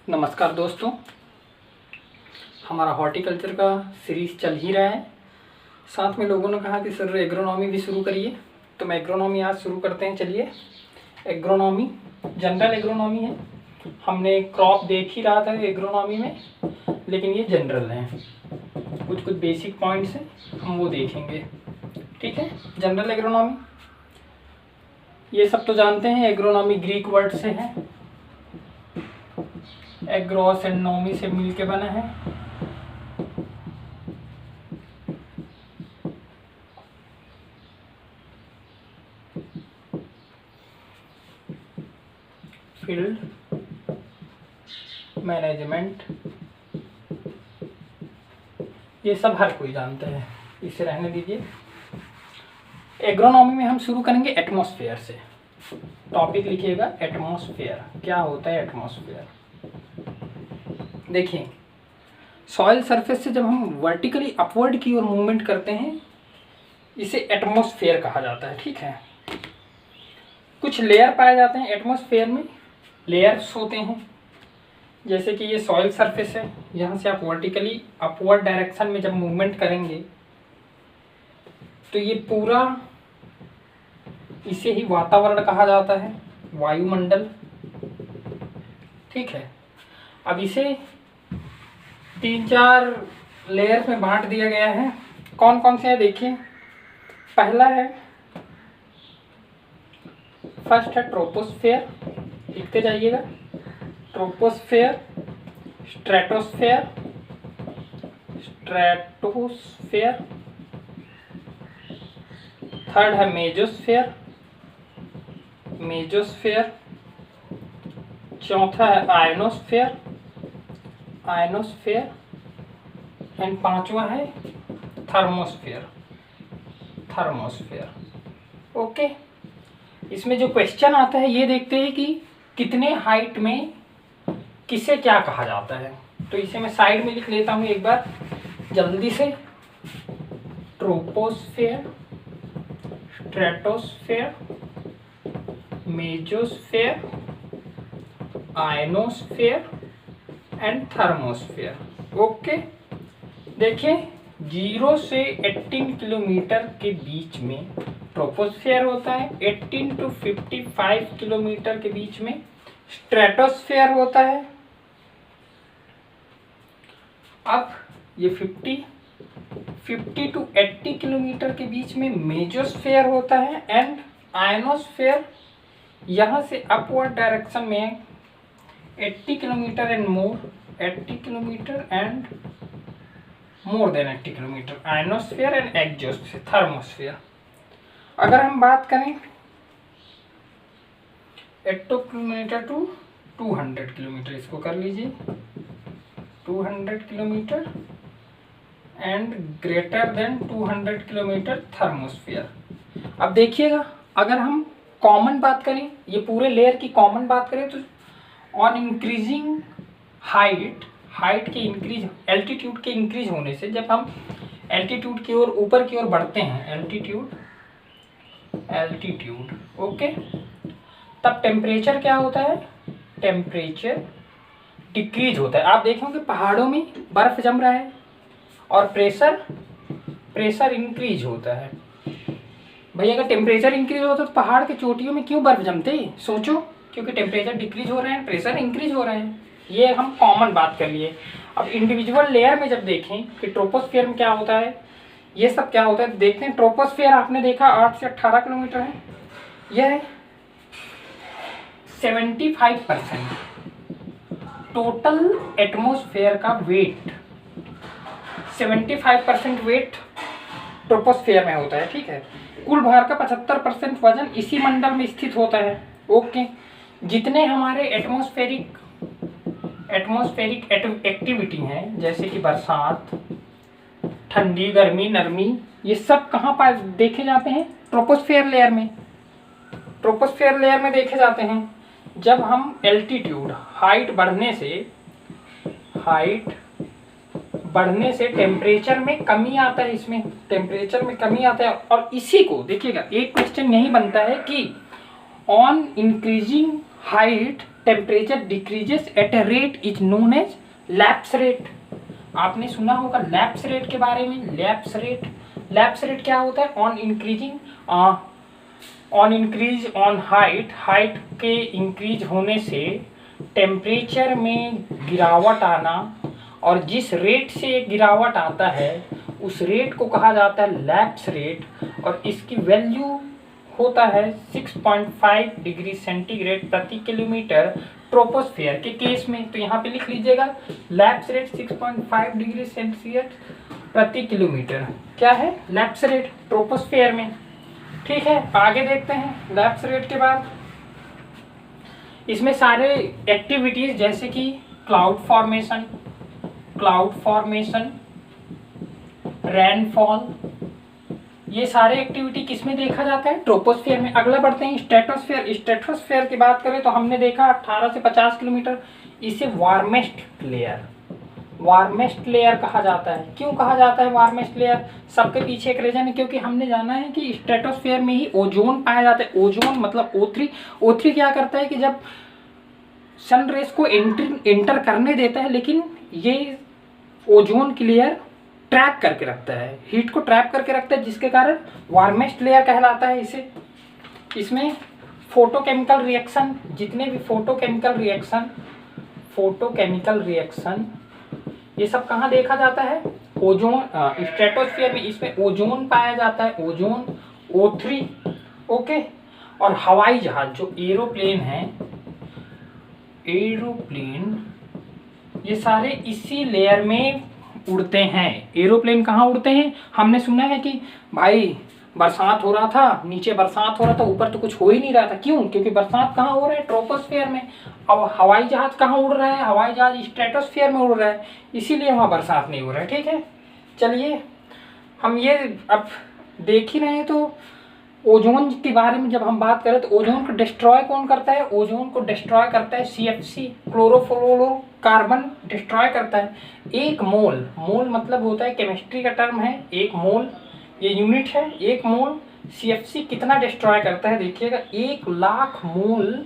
नमस्कार दोस्तों, हमारा हॉर्टिकल्चर का सीरीज़ चल ही रहा है। साथ में लोगों ने कहा कि सर एग्रोनॉमी भी शुरू करिए, तो मैं एग्रोनॉमी आज शुरू करते हैं। चलिए, एग्रोनॉमी जनरल एग्रोनॉमी है। हमने क्रॉप देख ही रहा था एग्रोनॉमी में, लेकिन ये जनरल है। कुछ कुछ बेसिक पॉइंट्स हैं, हम वो देखेंगे। ठीक है, जनरल एग्रोनॉमी ये सब तो जानते हैं। एग्रोनॉमी ग्रीक वर्ड से है, एग्रोस एंड नॉमी से मिल के बना है। फील्ड मैनेजमेंट, ये सब हर कोई जानता है, इसे रहने दीजिए। एग्रोनॉमी में हम शुरू करेंगे एटमॉस्फेयर से। टॉपिक लिखिएगा एटमॉस्फेयर। क्या होता है एटमॉस्फेयर? देखिए, सॉइल सरफेस से जब हम वर्टिकली अपवर्ड की ओर मूवमेंट करते हैं, इसे एटमॉस्फेयर कहा जाता है। ठीक है, कुछ लेयर पाए जाते हैं एटमॉस्फेयर में। लेयर्स होते हैं, जैसे कि ये सॉइल सरफेस है, यहाँ से आप वर्टिकली अपवर्ड डायरेक्शन में जब मूवमेंट करेंगे तो ये पूरा, इसे ही वातावरण कहा जाता है, वायुमंडल। ठीक है, अब इसे 3-4 लेयर में बांट दिया गया है। कौन कौन से है देखिए। पहला है, फर्स्ट है ट्रोपोस्फेयर। लिखते जाइएगा, ट्रोपोस्फेयर, स्ट्रेटोस्फेयर, स्ट्रेटोस्फेयर। थर्ड है मेजोस्फेयर, मेजोस्फेयर। चौथा है आयनोस्फेयर, आयनोस्फेयर। एंड पांचवा है थर्मोस्फेयर, थर्मोस्फेयर। ओके, इसमें जो क्वेश्चन आता है ये देखते हैं कि कितने हाइट में किसे क्या कहा जाता है। तो इसे मैं साइड में लिख लेता हूँ एक बार जल्दी से। Troposphere, stratosphere, mesosphere, ionosphere and thermosphere. Okay, देखिए 0 से 18 किलोमीटर के बीच में ट्रोपोस्फेयर होता है, 18 to 55 किलोमीटर के बीच में स्ट्रेटोस्फेयर होता है। अब ये 50 to 80 किलोमीटर के बीच में मेजोस्फेयर होता है। एंड आयनोस्फेयर यहाँ से अपवर्ड डायरेक्शन में 80 kilometre and more, 80 kilometre and more than 80 kilometre. Ionosphere and exosphere, thermosphere. अगर हम बात करें 80 किलोमीटर टू 200 किलोमीटर, इसको कर लीजिए 200 kilometre and greater than 200 kilometre thermosphere. अब देखिएगा, अगर हम कॉमन बात करें, ये पूरे लेयर की कॉमन बात करें, तो ऑन इंक्रीजिंग हाइट, हाइट के इंक्रीज, एल्टीट्यूड के इंक्रीज होने से, जब हम एल्टीट्यूड की ओर ऊपर की ओर बढ़ते हैं, एल्टीट्यूड, ओके, तब टेम्परेचर क्या होता है? टेम्परेचर डिक्रीज होता है। आप देखेंगे पहाड़ों में बर्फ जम रहा है और प्रेशर इंक्रीज होता है। भाई अगर टेम्परेचर इंक्रीज होता तो पहाड़ के चोटियों में क्यों बर्फ जमते? सोचो, क्योंकि टेम्परेचर डिक्रीज हो रहे हैं, प्रेशर इंक्रीज हो रहे हैं। ये हम कॉमन बात कर लिए। अब इंडिविजुअल लेयर में जब देखें कि ट्रोपोस्फेयर में क्या होता है, ये सब क्या होता है, देखते हैं। ट्रोपोस्फेयर आपने देखा 8 से 18 किलोमीटर है। यह 75% टोटल एटमॉस्फेयर का वेट, 75% वेट ट्रोपोस्फेयर में होता है। ठीक है, कुल भार का 75% वजन इसी मंडल में स्थित होता है। ओके, जितने हमारे एटमॉस्फेरिक एक्टिविटी हैं, जैसे कि बरसात, ठंडी, गर्मी, नरमी, ये सब कहाँ पर देखे जाते हैं? ट्रोपोस्फेयर लेयर में। ट्रोपोस्फेयर लेयर में देखे जाते हैं जब हम एल्टीट्यूड, हाइट बढ़ने से टेम्परेचर में कमी आता है। इसमें टेम्परेचर में कमी आता है। और इसी को देखिएगा, एक क्वेश्चन यही बनता है कि on increasing height temperature decreases at a rate is known as lapse rate. आपने सुना होगा लैप्स रेट के बारे में। लैप्स रेट क्या होता है? ऑन इंक्रीज ऑन हाइट के इंक्रीज होने से टेम्परेचर में गिरावट आना, और जिस रेट से गिरावट आता है उस रेट को कहा जाता है लैप्स रेट, और इसकी वैल्यू होता है 6.5 डिग्री सेंटीग्रेड प्रति किलोमीटर ट्रोपोस्फेयर के केस में। तो यहाँ पे लिख लीजिएगा लैप्स रेट 6.5 डिग्री सेंटीग्रेड प्रति किलोमीटर क्या है? लैप्स रेट ट्रोपोस्फेयर में। ठीक है, आगे देखते हैं। लैप्स रेट के बाद इसमें सारे एक्टिविटीज जैसे कि क्लाउड फॉर्मेशन, रेनफॉल, ये सारे एक्टिविटी किसमें देखा जाता है? ट्रोपोस्फेयर में। अगला बढ़ते हैं स्ट्रेटोस्फेयर की बात करें तो हमने देखा 18 से 50 किलोमीटर। इसे वार्मेस्ट लेयर कहा जाता है। क्यों कहा जाता है वार्मेस्ट लेयर? सबके पीछे एक रीजन है, क्योंकि हमने जाना है कि स्ट्रेटोस्फेयर में ही ओजोन पाया जाता है। ओजोन मतलब O3 क्या करता है कि जब सन रेस को एंटर करने देता है, लेकिन ये ओजोन की लेयर ट्रैप करके रखता है, हीट को ट्रैप करके रखता है, जिसके कारण वार्मेस्ट लेयर कहलाता है इसे। इसमें फोटोकेमिकल रिएक्शन, जितने भी फोटोकेमिकल रिएक्शन ये सब कहाँ देखा जाता है? ओजोन स्ट्रेटोस्फीयर में। इसमें ओजोन पाया जाता है, ओजोन O3। ओके, और हवाई जहाज जो एरोप्लेन है, ये सारे इसी लेयर में उड़ते हैं। एरोप्लेन कहाँ उड़ते हैं? हमने सुना है कि भाई बरसात हो रहा था, नीचे बरसात हो रहा था, ऊपर तो कुछ हो ही नहीं रहा था। क्यों? क्योंकि बरसात कहाँ हो रहा है? ट्रोपोस्फेयर में। अब हवाई जहाज कहाँ उड़ रहा है? हवाई जहाज स्ट्रेटोस्फेयर में उड़ रहा है, इसीलिए वहाँ बरसात नहीं हो रहा है। ठीक है, चलिए हम ये अब देख ही रहे हैं। तो ओजोन के बारे में जब हम बात करें तो ओजोन को डिस्ट्रॉय कौन करता है? ओजोन को डिस्ट्रॉय करता है CFC, क्लोरोफ्लोरोकार्बन डिस्ट्रॉय करता है। एक मोल मतलब होता है, केमिस्ट्री का टर्म है, एक मोल, ये यूनिट है। एक मोल CFC कितना डिस्ट्रॉय करता है? देखिएगा, 1 लाख मोल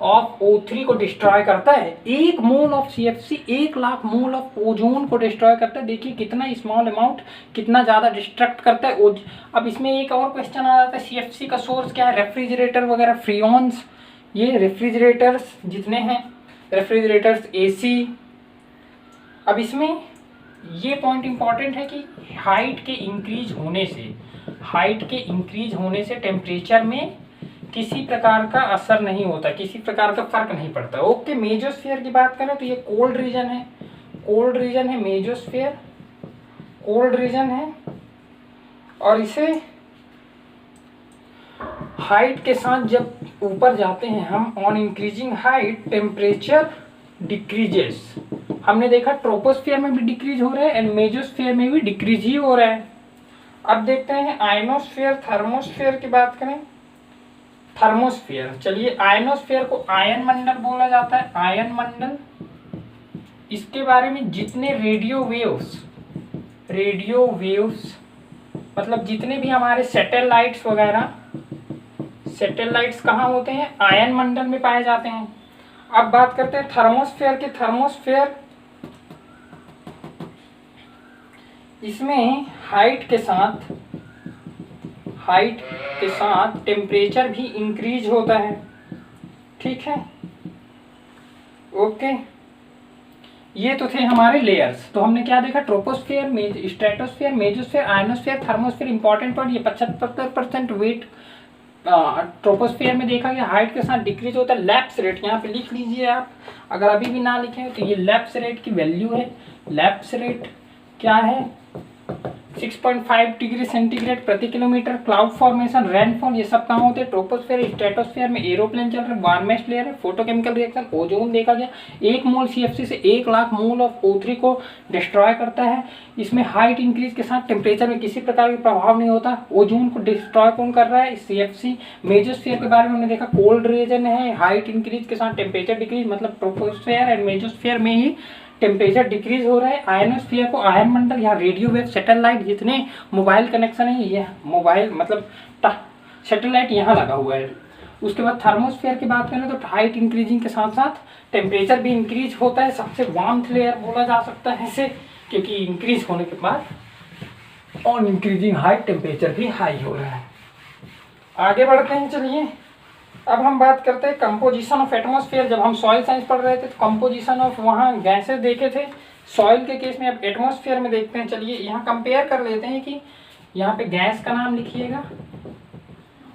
ऑफ O3 को डिस्ट्रॉय करता है। 1 mole of CFC 1 lakh mole of ozone को डिस्ट्रॉय करता है। देखिए कितना स्मॉल अमाउंट कितना ज़्यादा डिस्ट्रक्ट करता है। अब इसमें एक और क्वेश्चन आ जाता है, CFC का सोर्स क्या है? रेफ्रिजरेटर वगैरह, फ्रीऑन्स, ये रेफ्रिजरेटर्स जितने हैं, रेफ्रिजरेटर्स, AC। अब इसमें ये पॉइंट इंपॉर्टेंट है कि हाइट के इंक्रीज होने से टेम्परेचर में किसी प्रकार का असर नहीं होता, किसी प्रकार का फर्क नहीं पड़ता। ओके, मेजोस्फीयर की बात करें तो ये कोल्ड रीजन है, मेजोस्फीयर कोल्ड रीजन है, और इसे हाइट के साथ जब ऊपर जाते हैं हम, on increasing height temperature decreases. हमने देखा ट्रोपोस्फीयर में भी डिक्रीज हो रहा है एंड मेजोस्फीयर में भी डिक्रीज ही हो रहा है। अब देखते हैं आयनोस्फीयर, थर्मोस्फीयर की बात करें। थर्मोस्फीयर, चलिए आयनोस्फीयर को आयन मंडल बोला जाता है। आयन मंडल, इसके बारे में जितने रेडियो वेव्स मतलब जितने भी हमारे सैटेलाइट्स वगैरह, सैटेलाइट्स कहाँ होते हैं? आयन मंडल में पाए जाते हैं। अब बात करते हैं थर्मोस्फीयर की। थर्मोस्फीयर, इसमें हाइट के साथ टेम्परेचर भी इंक्रीज होता है। ठीक है, ओके, ये तो थे हमारे लेयर्स। तो हमने क्या देखा? Troposphere, stratosphere, mesosphere, ionosphere, thermosphere. Important point, ये 75% वेट ट्रोपोस्फीयर में देखा गया, हाइट के साथ डिक्रीज होता है। लैप्स रेट यहाँ पे लिख लीजिए आप, अगर अभी भी ना लिखे तो ये लैप्स रेट की वैल्यू है। लैप्स रेट क्या है? 6.5 डिग्री सेंटीग्रेड प्रति किलोमीटर। क्लाउड फॉर्मेशन, रेनफॉल, ये सब कहाँ होते हैं? ट्रोपोस्फेयर, स्ट्रेटोस्फेयर में। एरोप्लेन चल रहे हैं, वार्मेस्ट लेयर है, फोटोकेमिकल रिएक्शन, ओजोन देखा गया। 1 मोल CFC से 1 लाख मोल ऑफ O3 को डिस्ट्रॉय करता है। इसमें हाइट इंक्रीज के साथ टेम्परेचर में किसी प्रकार का प्रभाव नहीं होता। ओजोन को डिस्ट्रॉय कौन कर रहा है? CFC। मेजोस्फीयर के बारे में हमने देखा, कोल्ड रीजन है, हाइट इंक्रीज के साथ टेम्परेचर डिक्रीज, मतलब ट्रोपोस्फेयर एंड मेजोस्फीयर में ही टेम्परेचर डिक्रीज हो रहा है। आयनोस्फीयर को आयन मंडल या रेडियो वेव, सैटेलाइट, जितने मोबाइल कनेक्शन है, ये मोबाइल मतलब सैटेलाइट यहाँ लगा हुआ है। उसके बाद थर्मोस्फेयर की बात करें तो हाइट इंक्रीजिंग के साथ साथ टेम्परेचर भी इंक्रीज होता है, सबसे वार्म्थ लेयर बोला जा सकता है इसे, क्योंकि इंक्रीज होने के बाद ऑन इंक्रीजिंग हाइट टेम्परेचर भी हाई हो रहा है। आगे बढ़ते हैं, चलिए अब हम बात करते हैं कंपोजिशन ऑफ एटमॉस्फेयर। जब हम सॉइल साइंस पढ़ रहे थे तो कंपोजिशन ऑफ वहाँ गैसेस देखे थे सॉइल के केस में, अब एटमॉस्फेयर में देखते हैं। चलिए यहाँ कंपेयर कर लेते हैं कि यहाँ पे गैस का नाम लिखिएगा,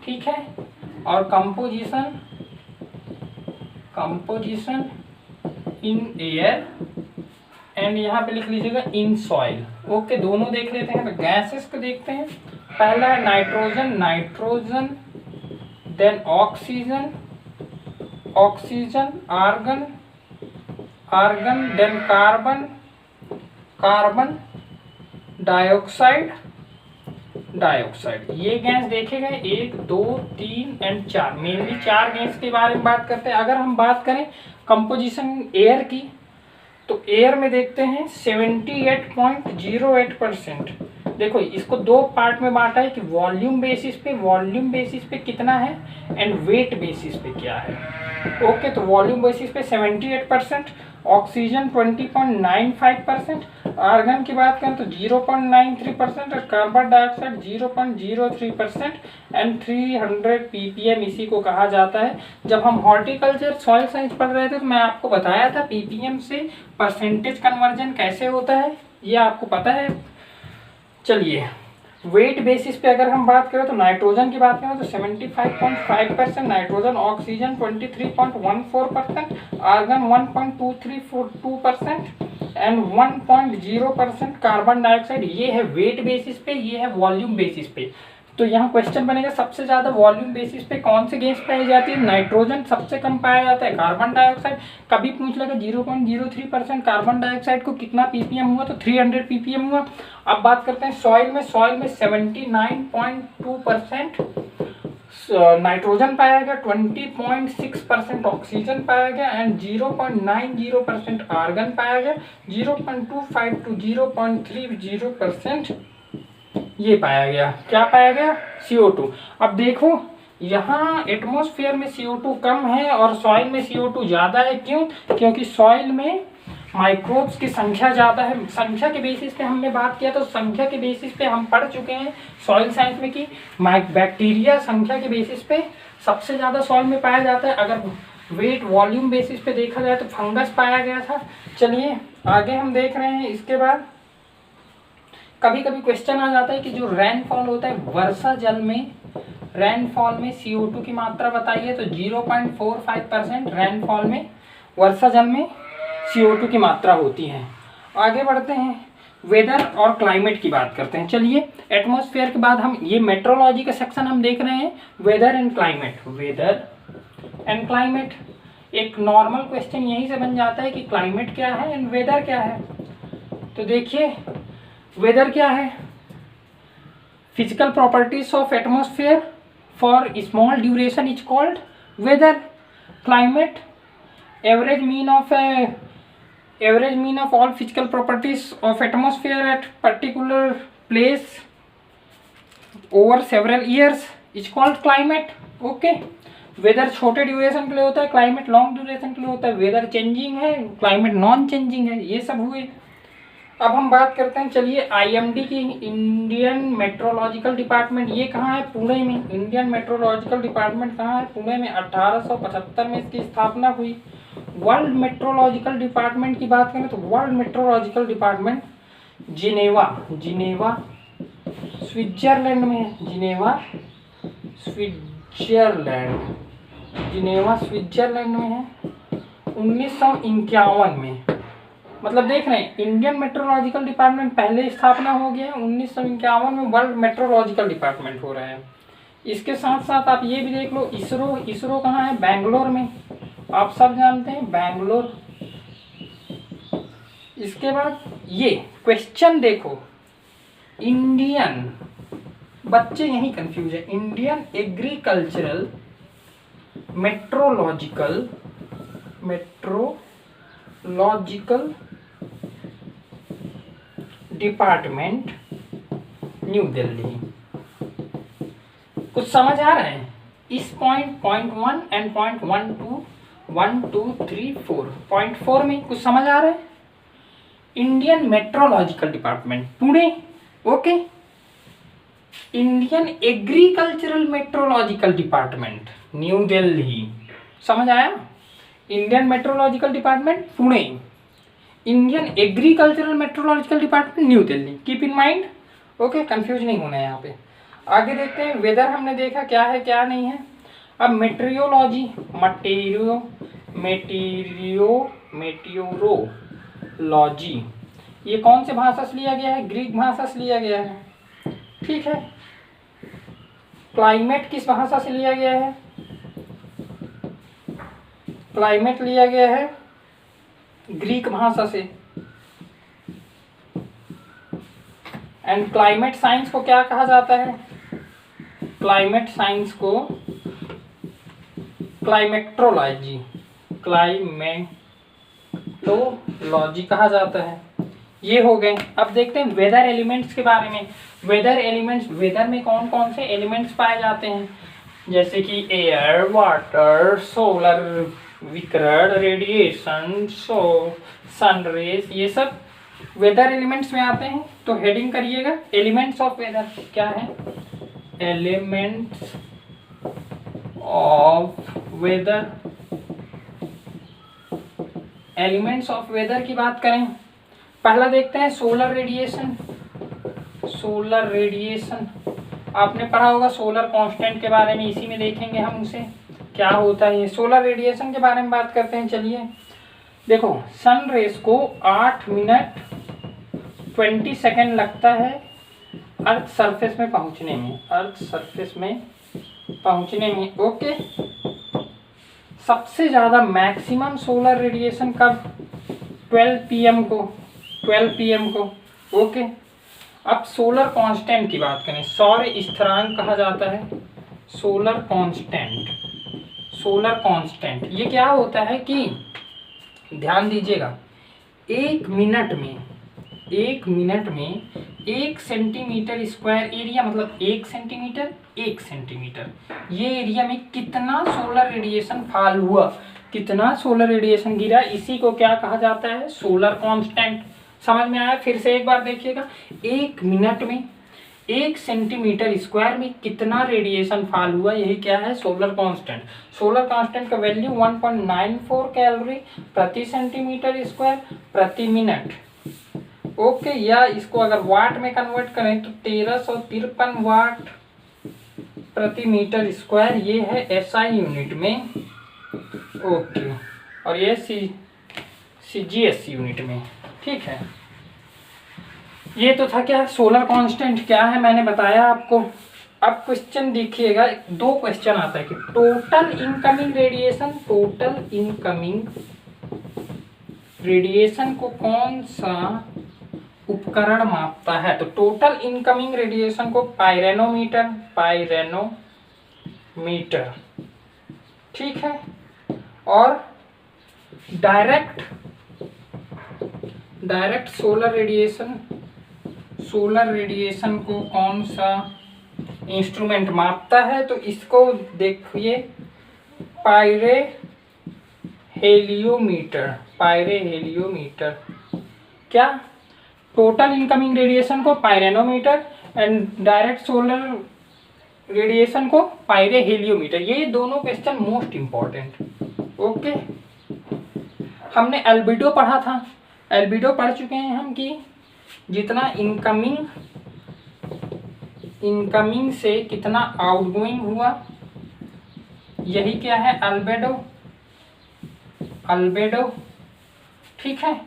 ठीक है, और कंपोजिशन इन एयर एंड यहाँ पे लिख लीजिएगा इन सॉइल। ओके, दोनों देख लेते हैं। तो गैसेस को देखते हैं, पहला है nitrogen, then oxygen, argon, then carbon dioxide. ये गैस देखे गए 1 2 3 एंड 4, मेनली 4 गैस के बारे में बात करते हैं। अगर हम बात करें कंपोजिशन एयर की तो एयर में देखते हैं 78.08%। देखो इसको 2 पार्ट में बांटा है कि वॉल्यूम बेसिस पे कितना है एंड वेट बेसिस पे क्या है। ओके, तो वॉल्यूम बेसिस पे 78%, ऑक्सीजन 20.95%, आर्गन की बात करें तो 0.93% और कार्बन डाइऑक्साइड 0.03% एंड 300 ppm इसी को कहा जाता है। जब हम हॉर्टिकल्चर सॉइल साइंस पढ़ रहे थे तो मैं आपको बताया था ppm से परसेंटेज कन्वर्जन कैसे होता है, ये आपको पता है। चलिए वेट बेसिस पे अगर हम बात करें तो नाइट्रोजन की बात करें तो 75.5% nitrogen, oxygen 23.14%, argon 1.2342% and 1.0% carbon dioxide. ये है वेट बेसिस पे, ये है वॉल्यूम बेसिस पे। तो यहाँ क्वेश्चन बनेगा सबसे ज़्यादा वॉल्यूम बेसिस पे कौन सी गैस पाई जाती है, नाइट्रोजन सबसे कम पाया जाता है, कार्बन डाइऑक्साइड कभी पूछ लेगा 0.03%, कार्बन डाइऑक्साइड को कितना ppm हुआ तो 300 ppm हुआ। अब बात करते हैं सॉइल में 79.2% नाइट्रोजन पाया गया, 20.6% ऑक्सीजन पाया गया एंड 0.90% आर्गन पाया गया, 0.25 to 0.30% ये पाया गया। क्या पाया गया, CO2। अब देखो यहाँ एटमॉस्फेयर में CO2 कम है और सॉइल में CO2 ज़्यादा है। क्यों? क्योंकि सॉइल में माइक्रोब्स की संख्या ज़्यादा है। संख्या के बेसिस पे हमने बात किया तो संख्या के बेसिस पे हम पढ़ चुके हैं सॉइल साइंस में कि बैक्टीरिया संख्या के बेसिस पे सबसे ज़्यादा सॉइल में पाया जाता है। अगर वेट वॉल्यूम बेसिस पे देखा जाए तो फंगस पाया गया था। चलिए आगे हम देख रहे हैं। इसके बाद कभी कभी क्वेश्चन आ जाता है कि जो रेनफॉल होता है वर्षा जल में, रेनफॉल में CO2 की मात्रा बताइए तो 0.45% रेनफॉल में वर्षा जल में CO2 की मात्रा होती है। आगे बढ़ते हैं, वेदर और क्लाइमेट की बात करते हैं। चलिए एटमॉस्फेयर के बाद हम ये मेट्रोलॉजी का सेक्शन हम देख रहे हैं, वेदर एंड क्लाइमेट। एक नॉर्मल क्वेश्चन यहीं से बन जाता है कि क्लाइमेट क्या है एंड वेदर क्या है। तो देखिए वेदर क्या है, physical properties of atmosphere for small duration is called weather. Climate average mean of all physical properties of atmosphere at particular place over several years is called climate. Okay, weather छोटे duration के लिए होता है, climate long duration के लिए होता है। Weather changing है, क्लाइमेट नॉन चेंजिंग है, ये सब हुए। अब हम बात करते हैं, चलिए IMD की, इंडियन मेट्रोलॉजिकल डिपार्टमेंट, ये कहाँ है, पुणे में। इंडियन मेट्रोलॉजिकल डिपार्टमेंट कहाँ है, पुणे में। 1875 में इसकी स्थापना हुई। वर्ल्ड मेट्रोलॉजिकल डिपार्टमेंट की बात करें तो world meteorological department Geneva Switzerland में है। जिनेवा स्विट्जरलैंड में है 1951 में। मतलब देख रहे हैं इंडियन मेट्रोलॉजिकल डिपार्टमेंट पहले स्थापना हो गया है, 1951 में वर्ल्ड मेट्रोलॉजिकल डिपार्टमेंट हो रहा है। इसके साथ साथ आप ये भी देख लो, इसरो कहाँ है, बैंगलोर में। आप सब जानते हैं बैंगलोर। इसके बाद ये क्वेश्चन देखो, इंडियन, बच्चे यही कंफ्यूज है, Indian agricultural meteorological department New Delhi. कुछ समझ आ रहा है? इस पॉइंट 1 एंड पॉइंट 1 2 3 4 पॉइंट 4 में कुछ समझ आ रहा है? Indian meteorological department Pune, okay. Indian agricultural meteorological department New Delhi, समझ आया? Indian meteorological department Pune, Indian agricultural meteorological department New Delhi, keep in mind, okay. Confuse नहीं होना है यहाँ पे। आगे देखते हैं, वेदर हमने देखा क्या है क्या नहीं है। अब मेट्रियोलॉजी, मेटियोरोलॉजी, ये कौन से भाषा से लिया गया है? ग्रीक भाषा से लिया गया है, ठीक है। क्लाइमेट किस भाषा से लिया गया है? क्लाइमेट लिया गया है ग्रीक भाषा से। एंड क्लाइमेट साइंस को क्या कहा जाता है? क्लाइमेट साइंस को क्लाइमेटोलॉजी कहा जाता है। ये हो गए। अब देखते हैं वेदर एलिमेंट्स के बारे में। वेदर एलिमेंट्स, वेदर में कौन कौन से एलिमेंट्स पाए जाते हैं? जैसे कि एयर, वाटर, सोलर विकिरण, रेडिएशन, सन रेज, ये सब वेदर एलिमेंट्स में आते हैं। तो हेडिंग करिएगा एलिमेंट्स ऑफ वेदर। क्या है? Elements of weather. Elements of weather की बात करें, पहला देखते हैं सोलर रेडिएशन। सोलर रेडिएशन आपने पढ़ा होगा सोलर कांस्टेंट के बारे में, इसी में देखेंगे हम उसे क्या होता है। ये सोलर रेडिएशन के बारे में बात करते हैं। चलिए देखो, सन रेज को 8 मिनट 20 सेकेंड लगता है अर्थ सरफेस में पहुंचने में, अर्थ सरफेस में पहुंचने में, ओके। सबसे ज़्यादा मैक्सिमम सोलर रेडिएशन कब? 12 PM को, 12 PM को, ओके। अब सोलर कांस्टेंट की बात करें, सौर स्थिरांक कहा जाता है सोलर कांस्टेंट। सोलर कांस्टेंट ये क्या होता है कि ध्यान दीजिएगा, 1 मिनट में 1 सेंटीमीटर स्क्वायर एरिया, मतलब 1 सेंटीमीटर, ये एरिया में कितना सोलर रेडिएशन फॉल हुआ, कितना सोलर रेडिएशन गिरा, इसी को क्या कहा जाता है? Solar constant. समझ में आया? फिर से एक बार देखिएगा, 1 मिनट में 1 सेंटीमीटर स्क्वायर में कितना रेडिएशन फॉल हुआ, यही क्या है? Solar constant. सोलर कांस्टेंट का वैल्यू 1.94 कैलोरी प्रति सेंटीमीटर स्क्वायर प्रति मिनट, ओके। या इसको अगर वाट में कन्वर्ट करें तो 1353 वाट प्रति मीटर स्क्वायर, ये है SI यूनिट में, ओके। और ये CGS यूनिट में, ठीक है। ये तो था क्या? सोलर कांस्टेंट क्या है मैंने बताया आपको। अब क्वेश्चन देखिएगा, 2 क्वेश्चन आता है कि टोटल इनकमिंग रेडिएशन को कौन सा उपकरण मापता है? तो टोटल इनकमिंग रेडिएशन को पायरेनोमीटर, ठीक है। और डायरेक्ट सोलर रेडिएशन को कौन सा इंस्ट्रूमेंट मापता है? तो इसको देखिए, पायरेहेलियोमीटर। क्या? टोटल इनकमिंग रेडिएशन को पायरेनोमीटर एंड डायरेक्ट सोलर रेडिएशन को पायरेहेलियोमीटर। ये दोनों क्वेश्चन मोस्ट इम्पॉर्टेंट, ओके। हमने एल्बिडो पढ़ा था, एल्बिडो पढ़ चुके हैं हम कि जितना इनकमिंग से कितना आउटगोइंग हुआ, यही क्या है? अल्बेडो, ठीक है,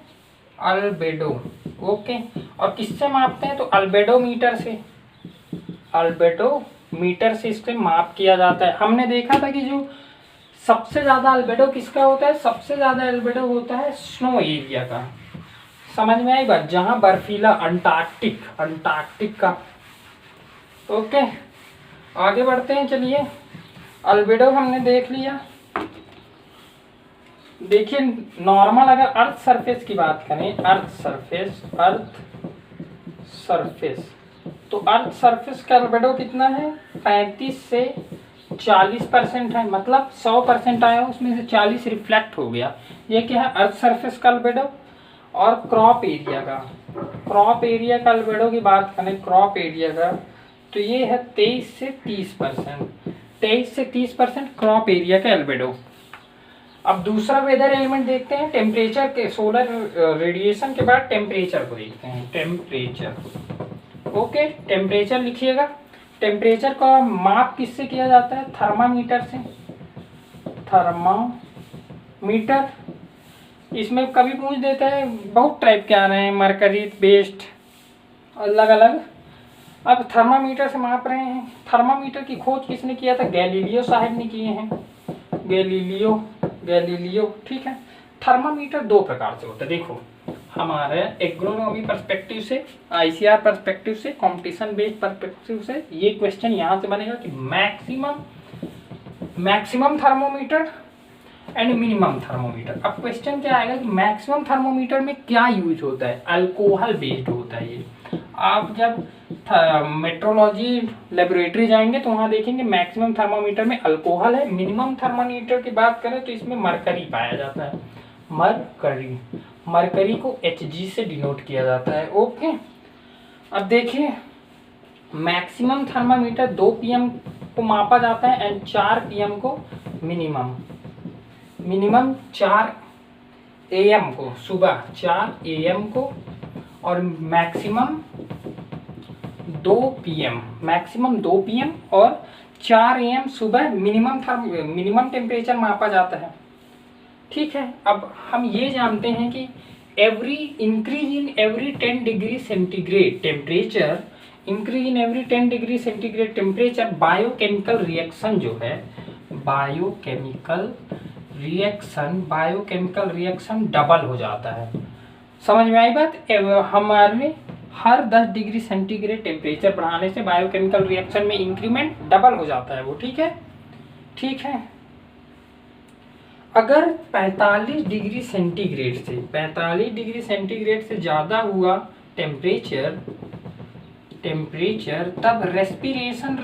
अल्बेडो, ओके। और किससे मापते हैं? तो अल्बेडोमीटर से इससे माप किया जाता है। हमने देखा था कि जो सबसे ज़्यादा अल्बेडो किसका होता है? सबसे ज़्यादा अल्बेडो होता है स्नो एरिया का। समझ में आई बात? जहाँ बर्फीला, अंटार्कटिक का, ओके। आगे बढ़ते हैं, चलिए। अल्बेडो हमने देख लिया। देखिए, नॉर्मल अगर अर्थ सरफेस की बात करें, अर्थ सरफेस, तो अर्थ सरफेस का अल्बेडो कितना है? 35 से 40% है, मतलब 100% आया, उसमें से 40 रिफ्लेक्ट हो गया। ये क्या है, अर्थ सरफेस का अल्बेडो। और क्रॉप एरिया का, क्रॉप एरिया का अल्बेडो की बात करें, क्रॉप एरिया का, तो ये है 23 से 30%, 23 से 30% क्रॉप एरिया का अल्बेडो। अब दूसरा वेदर एलिमेंट देखते हैं, टेम्परेचर के, सोलर रेडिएशन के बाद टेम्परेचर को देखते हैं। टेम्परेचर, ओके, टेम्परेचर लिखिएगा। टेम्परेचर का माप किससे किया जाता है, थर्मामीटर से, थर्मामीटर। इसमें कभी पूछ देता है, बहुत टाइप के आ रहे हैं, मरकरी बेस्ड, अलग अलग। अब थर्मामीटर से माप रहे हैं। थर्मामीटर की खोज किसने किया था, गैलीलियो साहब ने किए हैं, गैलीलियो, ठीक है। थर्मामीटर दो प्रकार से होता है, देखो हमारे एग्रोनॉमी पर्सपेक्टिव से, आईसीआर पर्सपेक्टिव से, कंपटीशन बेस्ड पर्सपेक्टिव से ये क्वेश्चन यहाँ से बनेगा कि maximum thermometer and minimum thermometer. अब क्वेश्चन क्या आएगा कि मैक्सिमम थर्मोमीटर में क्या यूज होता है, अल्कोहल बेस्ड होता है ये। आप जब मेट्रोलॉजी लेबोरेटरी जाएंगे तो वहाँ देखेंगे मैक्सिमम थर्मोमीटर में अल्कोहल है। मिनिमम थर्मोमीटर की बात करें तो इसमें मरकरी पाया जाता है, मरकरी, मरकरी को Hg से डिनोट किया जाता है, ओके। अब देखिए, मैक्सिमम थर्मामीटर 2 pm को मापा जाता है एंड 4 pm को मिनिमम, 4 am को, सुबह 4 am को, और मैक्सिमम 2 pm, मैक्सिमम 2 pm और 4 am सुबह मिनिमम टेम्परेचर मापा जाता है, ठीक है। अब हम ये जानते हैं कि increase in every 10 degree centigrade temperature, increase in every 10 degree centigrade temperature, biochemical reaction जो है, बायोकेमिकल रिएक्शन डबल हो जाता है। समझ में आई बात। हमारे हर 10 डिग्री सेंटीग्रेड टेम्परेचर बढ़ाने से बायोकेमिकल रिएक्शन में इंक्रीमेंट डबल हो जाता है वो, ठीक है, ठीक है। अगर 45 डिग्री सेंटीग्रेड से, 45 डिग्री सेंटीग्रेड से ज़्यादा हुआ टेम्परेचर, तब रेस्पिरेशन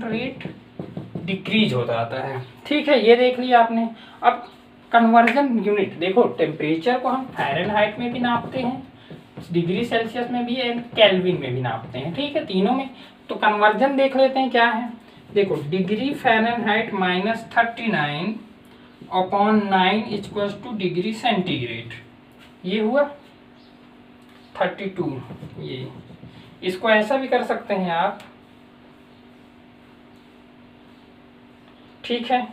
रेट डिक्रीज हो जाता है, ठीक है। ये देख लिया आपने। अब कन्वर्जन यूनिट देखो, टेम्परेचर को हम फ़ारेनहाइट में भी नापते हैं, डिग्री सेल्सियस में भी एंड केल्विन में भी नापते हैं, ठीक है, तीनों में। तो कन्वर्जन देख लेते हैं क्या है। देखो, degree Fahrenheit -39/9 equals to degree centigrade, ये हुआ 32। ये इसको ऐसा भी कर सकते हैं आप, ठीक है।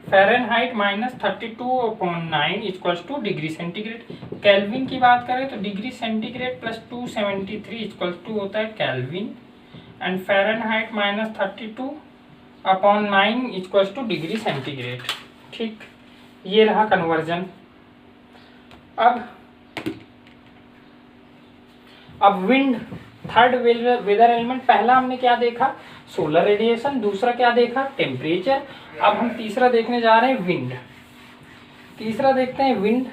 Fahrenheit -32/9 equals to degree centigrade. Kelvin की बात करें तो degree centigrade plus 273 equals to होता है kelvin, and fahrenheit -32/9 equals to degree centigrade, ठीक। ये रहा कन्वर्जन। अब विंड, थर्ड वेदर एलिमेंट। पहला हमने क्या देखा, सोलर रेडिएशन, दूसरा क्या देखा, टेम्परेचर। अब हम तीसरा देखने जा रहे हैं, विंड। तीसरा देखते हैं विंड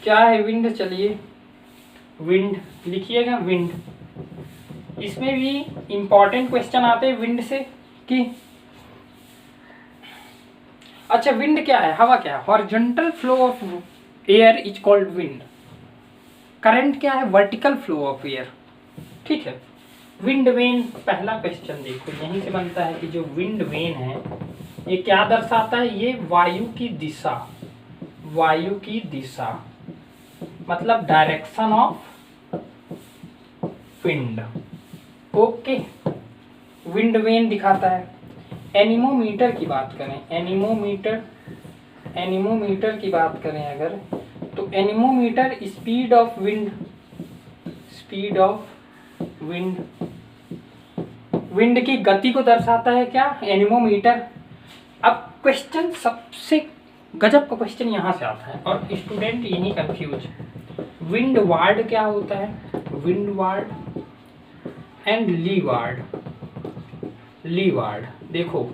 क्या है। विंड, चलिए विंड लिखिएगा, विंड। इसमें भी इंपॉर्टेंट क्वेश्चन आते हैं विंड से कि अच्छा, विंड क्या है, हवा क्या है। Horizontal flow of air is called wind. Current क्या है, वर्टिकल फ्लो ऑफ एयर, ठीक है। विंड वेन, पहला क्वेश्चन देखो, यहीं से बनता है कि जो विंड वेन है ये क्या दर्शाता है, ये वायु की दिशा, मतलब direction of wind, okay. Wind vane दिखाता है। एनीमोमीटर की बात करें, एनीमोमीटर की बात करें अगर, तो एनीमोमीटर स्पीड ऑफ विंड की गति को दर्शाता है क्या, एनीमोमीटर। अब क्वेश्चन, सबसे गजब का क्वेश्चन यहाँ से आता है और स्टूडेंट यही कंफ्यूज। विंड वार्ड क्या होता है, विंड वार्ड एंड लीवार्ड। देखो,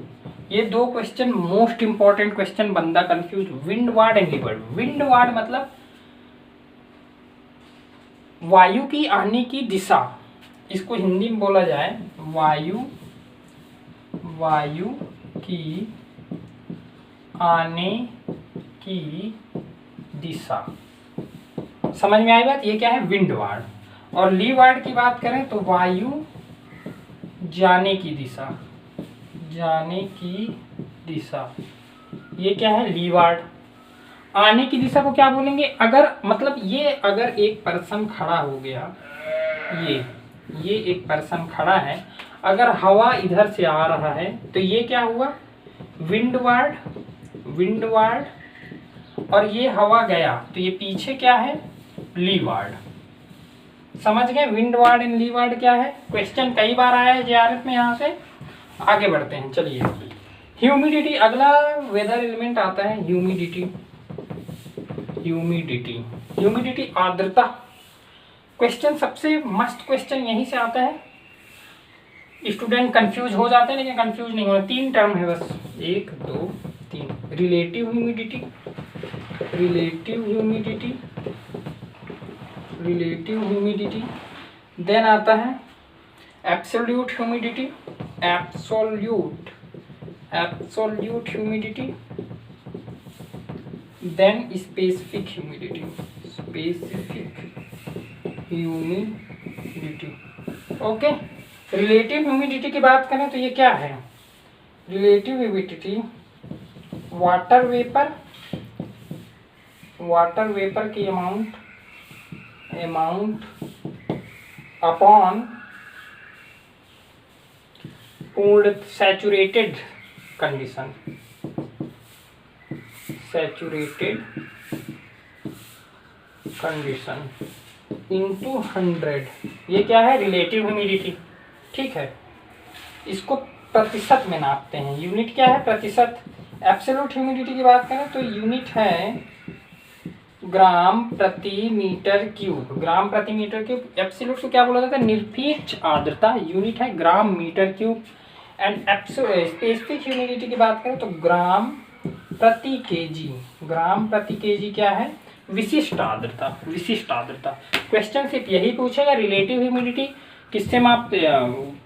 ये दो क्वेश्चन मोस्ट इंपॉर्टेंट क्वेश्चन, बंदा confuse. Wind ward and leeward. Wind ward मतलब वायु की आने की दिशा, इसको हिंदी में बोला जाए वायु वायु की आने की दिशा। समझ में आई बात? ये क्या है? विंडवार्ड। और लीवार्ड की बात करें तो वायु जाने की दिशा, जाने की दिशा, ये क्या है? लीवार्ड। आने की दिशा को क्या बोलेंगे? अगर मतलब ये अगर एक पर्सन खड़ा हो गया, ये एक पर्सन खड़ा है, अगर हवा इधर से आ रहा है तो ये क्या हुआ? Windward, windward. और ये हवा गया तो ये पीछे क्या है? लीवार्ड। समझ गए? विंडवार्ड एंड लीवार्ड क्या है? क्वेश्चन कई बार आया है जेआरएफ में। यहाँ से आगे बढ़ते हैं, चलिए। ह्यूमिडिटी, अगला वेदर एलिमेंट आता है ह्यूमिडिटी। ह्यूमिडिटी, ह्यूमिडिटी आर्द्रता। क्वेश्चन सबसे मस्त क्वेश्चन यहीं से आता है। स्टूडेंट कंफ्यूज हो जाते हैं, लेकिन कंफ्यूज नहीं होना। 3 टर्म है बस, 1 2 3। Relative humidity, relative humidity, relative humidity. Then आता है absolute humidity, absolute, absolute humidity. Then specific humidity, specific humidity. Okay, relative humidity की बात करें तो ये क्या है? Relative humidity water vapour, water vapour की अमाउंट अपॉन पूर्ण saturated condition, saturated condition into 100। ये क्या है? Relative humidity. ठीक है, इसको प्रतिशत में नापते हैं। यूनिट क्या है? प्रतिशत। एब्सोल्यूट ह्यूमिडिटी की बात करें तो यूनिट है ग्राम प्रति मीटर क्यूब, ग्राम प्रति मीटर क्यूब। एब्सोल्यूट को क्या बोला जाता है? निरपेक्ष आर्द्रता। यूनिट है gram metre cube. And specific humidity की बात करें तो ग्राम प्रति केजी, ग्राम प्रति केजी क्या है? विशिष्ट आर्द्रता, विशिष्ट आर्द्रता। क्वेश्चन सिर्फ यही पूछेगा, रिलेटिव ह्यूमिडिटी किससे मापते,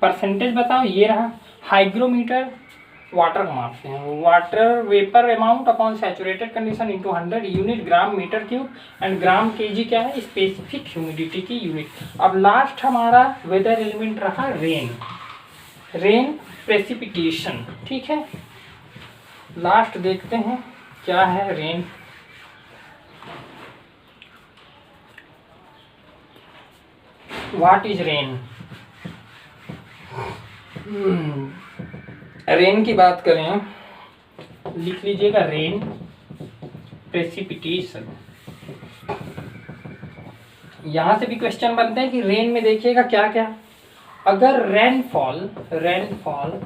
परसेंटेज बताओ। ये रहा हाइग्रोमीटर, वाटर को मापते हैं। Water vapour amount upon saturated condition into 100, unit gram metre cube. And gram KG क्या है? स्पेसिफिक ह्यूमिडिटी की यूनिट। अब लास्ट हमारा वेदर एलिमेंट रहा रेन, रेन प्रेसिपिटेशन। ठीक है, लास्ट देखते हैं क्या है rain. What is rain? Rain की बात करें, लिख लीजिएगा रेन प्रेसिपिटेशन। यहां से भी क्वेश्चन बनते हैं कि रेन में देखिएगा क्या क्या। अगर रेनफॉल, रेनफॉल,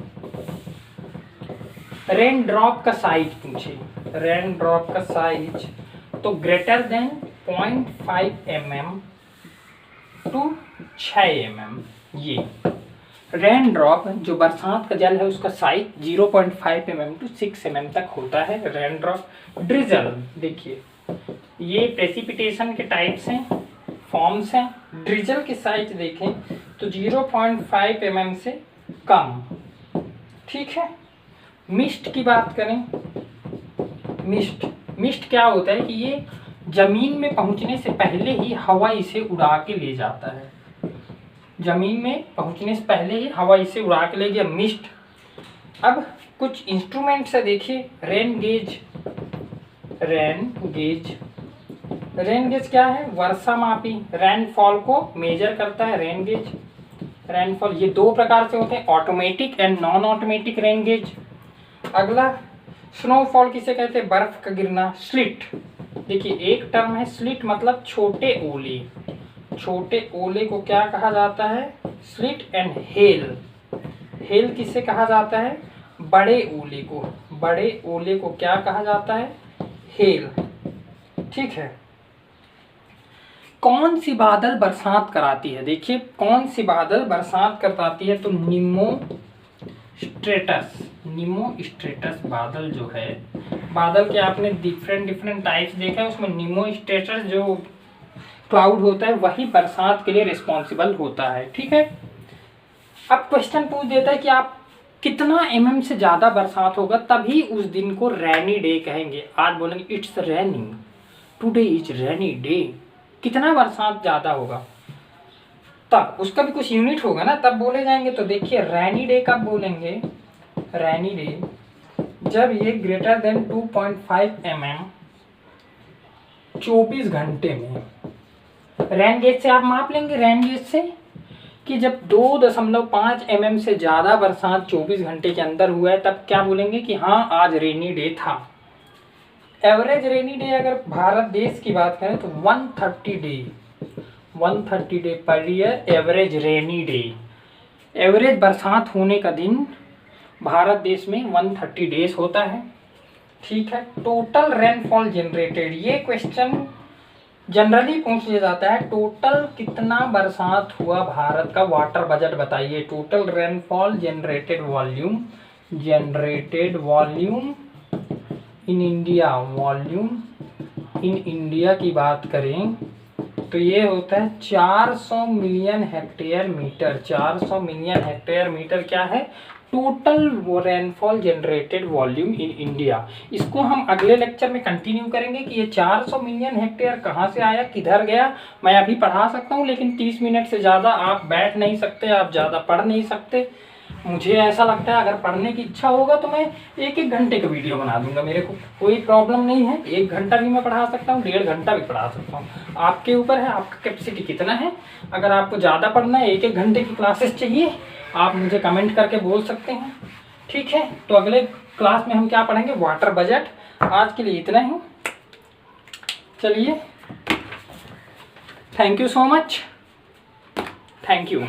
रेन ड्रॉप का साइज पूछे, रेन ड्रॉप का साइज तो greater than 0.5 mm to 6 mm। ये रेन ड्रॉप जो बरसात का जल है उसका साइज 0.5 mm टू 6 mm तक होता है रेन ड्रॉप। ड्रिजल, देखिए ये प्रेसिपिटेशन के टाइप्स हैं, फॉर्म्स हैं। ड्रिजल की साइज देखें तो 0.5 mm से कम। ठीक है, मिस्ट की बात करें, मिस्ट, मिस्ट क्या होता है कि ये जमीन में पहुंचने से पहले ही हवा इसे उड़ा के ले जाता है। जमीन में पहुंचने से पहले ही हवा इसे उड़ा के ले गया, मिस्ट। अब कुछ इंस्ट्रूमेंट से देखिए, rain gauge, rain gauge, rain gauge क्या है? वर्षा मापी, रेनफॉल को मेजर करता है रेन गेज। रेनफॉल ये 2 प्रकार से होते हैं, automatic and non automatic rain gauge. अगला स्नोफॉल किसे कहते हैं? बर्फ का गिरना, स्लिट। देखिए एक टर्म है स्लिट, मतलब छोटे ओले। छोटे ओले को क्या कहा जाता है? स्लिट। एंड हेल, हेल किसे कहा जाता है? बड़े ओले को, बड़े ओले को क्या कहा जाता है? हेल। ठीक है, कौन सी बादल बरसात कराती है? देखिए कौन सी बादल बरसात कराती है तो निमो स्ट्रेटस, निमो स्ट्रेटस बादल जो है, बादल के आपने डिफरेंट टाइप्स देखा है, उसमें निमो स्ट्रेटस जो क्लाउड होता है वही बरसात के लिए रिस्पॉन्सिबल होता है। ठीक है, अब क्वेश्चन पूछ देता है कि आप कितना mm से ज़्यादा बरसात होगा तभी उस दिन को रेनी डे कहेंगे। आज बोलेंगे it's raining, today is rainy day. कितना बरसात ज़्यादा होगा तब, उसका भी कुछ यूनिट होगा ना, तब बोले जाएंगे। तो देखिए रेनी डे कब बोलेंगे, रेनी डे जब ये ग्रेटर देन 2.5 mm 24 घंटे में। रेन गेज से आप माप लेंगे, रेन गेज से, कि जब 2.5 mm से ज़्यादा बरसात 24 घंटे के अंदर हुआ है तब क्या बोलेंगे कि हाँ आज रेनी डे था। एवरेज रेनी डे अगर भारत देश की बात करें तो 130 day per year average rainy day. Average बरसात होने का दिन भारत देश में 130 डेज होता है। ठीक है। टोटल रेनफॉल जनरेटेड, ये क्वेश्चन जनरली पूछ लिया जाता है। टोटल कितना बरसात हुआ भारत का, वाटर बजट बताइए। Total rainfall generated volume in India, volume in India की बात करें तो ये होता है 400 million hectare metre. 400 million hectare metre क्या है, total rainfall generated volume in India. इसको हम अगले लेक्चर में कंटिन्यू करेंगे कि ये 400 मिलियन हेक्टेयर कहाँ से आया, किधर गया। मैं अभी पढ़ा सकता हूँ लेकिन 30 मिनट से ज़्यादा आप बैठ नहीं सकते, आप ज़्यादा पढ़ नहीं सकते। मुझे ऐसा लगता है अगर पढ़ने की इच्छा होगा तो मैं 1-1 घंटे का वीडियो बना दूंगा, मेरे को कोई प्रॉब्लम नहीं है। 1 घंटा भी मैं पढ़ा सकता हूँ, 1.5 घंटा भी पढ़ा सकता हूँ, आपके ऊपर है, आपका कैपेसिटी कितना है। अगर आपको ज़्यादा पढ़ना है, 1-1 घंटे की क्लासेस चाहिए, आप मुझे कमेंट करके बोल सकते हैं। ठीक है। तो अगले क्लास में हम क्या पढ़ेंगे, वाटर बजट। आज के लिए इतना ही, चलिए, thank you so much, thank you.